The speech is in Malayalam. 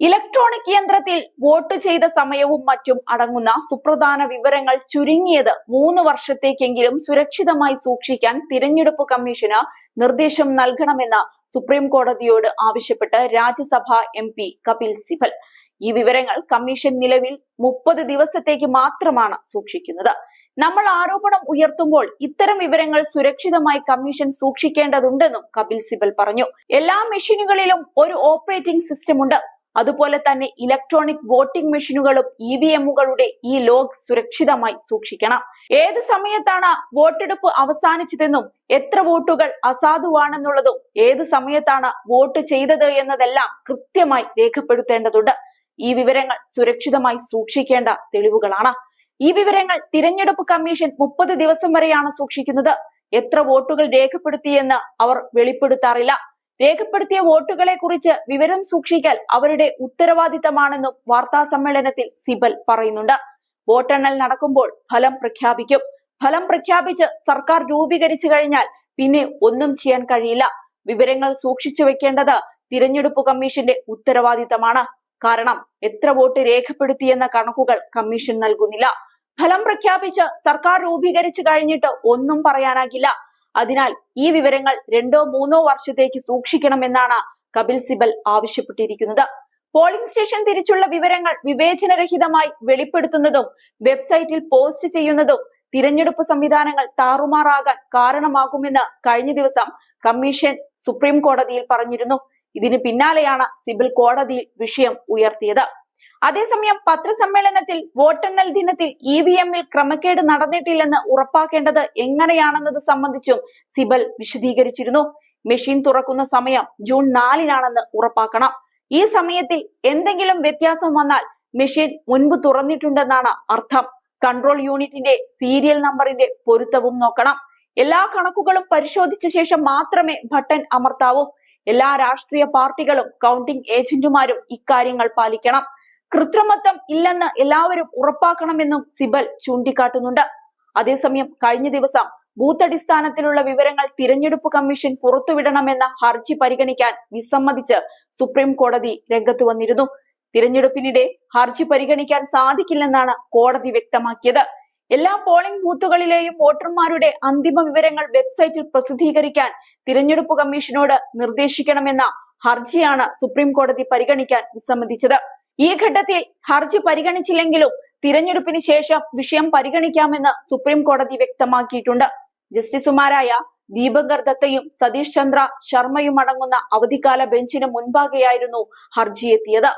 ഇലക്ട്രോണിക് യന്ത്രത്തിൽ വോട്ട് ചെയ്ത സമയവും മറ്റും അടങ്ങുന്ന സുപ്രധാന വിവരങ്ങൾ ചുരുങ്ങിയത് 3 വർഷത്തേക്കെങ്കിലും സുരക്ഷിതമായി സൂക്ഷിക്കാൻ തിരഞ്ഞെടുപ്പ് കമ്മീഷന് നിർദ്ദേശം നൽകണമെന്ന് സുപ്രീം കോടതിയോട് ആവശ്യപ്പെട്ട് രാജ്യസഭാ MP കപിൽ സിബൽ. ഈ വിവരങ്ങൾ കമ്മീഷൻ നിലവിൽ 30 ദിവസത്തേക്ക് മാത്രമാണ് സൂക്ഷിക്കുന്നത്. നമ്മൾ ആരോപണം ഉയർത്തുമ്പോൾ ഇത്തരം വിവരങ്ങൾ സുരക്ഷിതമായി കമ്മീഷൻ സൂക്ഷിക്കേണ്ടതുണ്ടെന്നും കപിൽ സിബൽ പറഞ്ഞു. എല്ലാ മെഷീനുകളിലും ഒരു ഓപ്പറേറ്റിംഗ് സിസ്റ്റം ഉണ്ട്. അതുപോലെ തന്നെ ഇലക്ട്രോണിക് വോട്ടിംഗ് മെഷീനുകളും EVMകളുടെ ഈ ലോഗ് സുരക്ഷിതമായി സൂക്ഷിക്കണം. ഏത് സമയത്താണ് വോട്ടെടുപ്പ് അവസാനിച്ചതെന്നും എത്ര വോട്ടുകൾ അസാധുവാണെന്നുള്ളതും ഏത് സമയത്താണ് വോട്ട് ചെയ്തത് എന്നതെല്ലാം കൃത്യമായി രേഖപ്പെടുത്തേണ്ടതുണ്ട്. ഈ വിവരങ്ങൾ സുരക്ഷിതമായി സൂക്ഷിക്കേണ്ട തെളിവുകളാണ്. ഈ വിവരങ്ങൾ തിരഞ്ഞെടുപ്പ് കമ്മീഷൻ 30 ദിവസം വരെയാണ് സൂക്ഷിക്കുന്നത്. എത്ര വോട്ടുകൾ രേഖപ്പെടുത്തിയെന്ന് അവർ വെളിപ്പെടുത്താറില്ല. രേഖപ്പെടുത്തിയ വോട്ടുകളെ കുറിച്ച് വിവരം സൂക്ഷിക്കൽ അവരുടെ ഉത്തരവാദിത്തമാണെന്നും വാർത്താ സമ്മേളനത്തിൽ സിബൽ പറയുന്നുണ്ട്. വോട്ടെണ്ണൽ നടക്കുമ്പോൾ ഫലം പ്രഖ്യാപിക്കും. ഫലം പ്രഖ്യാപിച്ച് സർക്കാർ രൂപീകരിച്ചു കഴിഞ്ഞാൽ പിന്നെ ഒന്നും ചെയ്യാൻ കഴിയില്ല. വിവരങ്ങൾ സൂക്ഷിച്ചു വെക്കേണ്ടത് തിരഞ്ഞെടുപ്പ് കമ്മീഷന്റെ ഉത്തരവാദിത്തമാണ്. കാരണം എത്ര വോട്ട് രേഖപ്പെടുത്തിയെന്ന കണക്കുകൾ കമ്മീഷൻ നൽകുന്നില്ല. ഫലം പ്രഖ്യാപിച്ച് സർക്കാർ രൂപീകരിച്ചു കഴിഞ്ഞിട്ട് ഒന്നും പറയാനാകില്ല. അതിനാൽ ഈ വിവരങ്ങൾ 2-3 വർഷത്തേക്ക് സൂക്ഷിക്കണമെന്നാണ് കപിൽ സിബൽ ആവശ്യപ്പെട്ടിരിക്കുന്നത്. പോളിംഗ് സ്റ്റേഷൻ തിരിച്ചുള്ള വിവരങ്ങൾ വിവേചനരഹിതമായി വെളിപ്പെടുത്തുന്നതും വെബ്സൈറ്റിൽ പോസ്റ്റ് ചെയ്യുന്നതും തിരഞ്ഞെടുപ്പ് സംവിധാനങ്ങൾ താറുമാറാകാൻ കാരണമാകുമെന്ന് കഴിഞ്ഞ ദിവസം കമ്മീഷൻ സുപ്രീം കോടതിയിൽ പറഞ്ഞിരുന്നു. ഇതിന് പിന്നാലെയാണ് സിബൽ കോടതിയിൽ വിഷയം ഉയർത്തിയത്. അതേസമയം പത്രസമ്മേളനത്തിൽ വോട്ടെണ്ണൽ ദിനത്തിൽ EVMൽ ക്രമക്കേട് നടന്നിട്ടില്ലെന്ന് ഉറപ്പാക്കേണ്ടത് എങ്ങനെയാണെന്നത് സംബന്ധിച്ചും സിബൽ വിശദീകരിച്ചിരുന്നു. മെഷീൻ തുറക്കുന്ന സമയം ജൂൺ 4-നാണെന്ന് ഉറപ്പാക്കണം. ഈ സമയത്തിൽ എന്തെങ്കിലും വ്യത്യാസം വന്നാൽ മെഷീൻ മുൻപ് തുറന്നിട്ടുണ്ടെന്നാണ് അർത്ഥം. കൺട്രോൾ യൂണിറ്റിന്റെ സീരിയൽ നമ്പറിന്റെ പൊരുത്തവും നോക്കണം. എല്ലാ കണക്കുകളും പരിശോധിച്ച ശേഷം മാത്രമേ ബട്ടൺ അമർത്താവൂ. എല്ലാ രാഷ്ട്രീയ പാർട്ടികളും കൗണ്ടിംഗ് ഏജന്റുമാരും ഇക്കാര്യങ്ങൾ പാലിക്കണം. കൃത്രിമത്വം ഇല്ലെന്ന് എല്ലാവരും ഉറപ്പാക്കണമെന്നും സിബൽ ചൂണ്ടിക്കാട്ടുന്നുണ്ട്. അതേസമയം കഴിഞ്ഞ ദിവസം ബൂത്ത് അടിസ്ഥാനത്തിലുള്ള വിവരങ്ങൾ തിരഞ്ഞെടുപ്പ് കമ്മീഷൻ പുറത്തുവിടണമെന്ന ഹർജി പരിഗണിക്കാൻ വിസമ്മതിച്ച് സുപ്രീം കോടതി രംഗത്ത് വന്നിരുന്നു. തിരഞ്ഞെടുപ്പിനിടെ ഹർജി പരിഗണിക്കാൻ സാധിക്കില്ലെന്നാണ് കോടതി വ്യക്തമാക്കിയത്. എല്ലാ പോളിംഗ് ബൂത്തുകളിലെയും വോട്ടർമാരുടെ അന്തിമ വിവരങ്ങൾ വെബ്സൈറ്റിൽ പ്രസിദ്ധീകരിക്കാൻ തിരഞ്ഞെടുപ്പ് കമ്മീഷനോട് നിർദ്ദേശിക്കണമെന്ന ഹർജിയാണ് സുപ്രീം കോടതി പരിഗണിക്കാൻ വിസമ്മതിച്ചത്. ഈ ഘട്ടത്തിൽ ഹർജി പരിഗണിച്ചില്ലെങ്കിലും തിരഞ്ഞെടുപ്പിന് ശേഷം വിഷയം പരിഗണിക്കാമെന്ന് സുപ്രീം കോടതി വ്യക്തമാക്കിയിട്ടുണ്ട്. ജസ്റ്റിസുമാരായ ദീപങ്കർ ദത്തയും സതീഷ് ചന്ദ്ര ശർമ്മയും അടങ്ങുന്ന അവധിക്കാല ബെഞ്ചിന് മുൻപാകെയായിരുന്നു ഹർജി എത്തിയത്.